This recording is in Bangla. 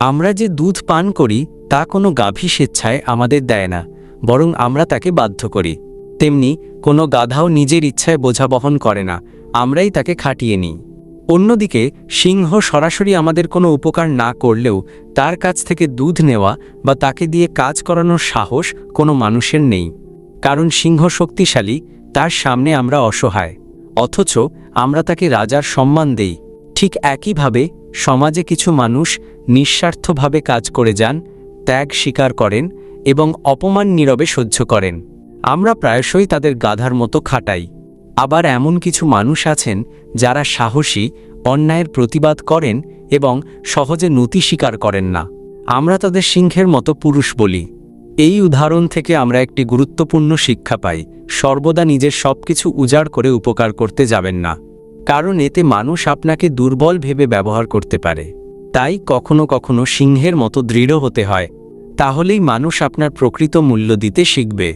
আমরা যে দুধ পান করি তা কোনো গাভী স্বেচ্ছায় আমাদের দেয় না, বরং আমরা তাকে বাধ্য করি। তেমনি কোনো গাধাও নিজের ইচ্ছায় বোঝা বহন করে না, আমরাই তাকে খাটিয়ে নিই। অন্যদিকে সিংহ সরাসরি আমাদের কোনো উপকার না করলেও তার কাছ থেকে দুধ নেওয়া বা তাকে দিয়ে কাজ করানোর সাহস কোনো মানুষের নেই, কারণ সিংহ শক্তিশালী, তার সামনে আমরা অসহায়। অথচ আমরা তাকে রাজার সম্মান দেই। ঠিক একইভাবে সমাজে কিছু মানুষ নিঃস্বার্থভাবে কাজ করে যান, ত্যাগ স্বীকার করেন এবং অপমান নীরবে সহ্য করেন। আমরা প্রায়শই তাদের গাধার মতো খাটাই। আবার এমন কিছু মানুষ আছেন যারা সাহসী, অন্যায়ের প্রতিবাদ করেন এবং সহজে নতি স্বীকার করেন না। আমরা তাদের সিংহের মতো পুরুষ বলি। এই উদাহরণ থেকে আমরা একটি গুরুত্বপূর্ণ শিক্ষা পাই: সর্বদা নিজের সবকিছু উজাড় করে উপকার করতে যাবেন না, কারণ এতে মানুষ আপনাকে দুর্বল ভেবে ব্যবহার করতে পারে। তাই কখনো কখনো সিংহের মতো দৃঢ় হতে হয়, তাহলেই মানুষ আপনার প্রকৃত মূল্য দিতে শিখবে।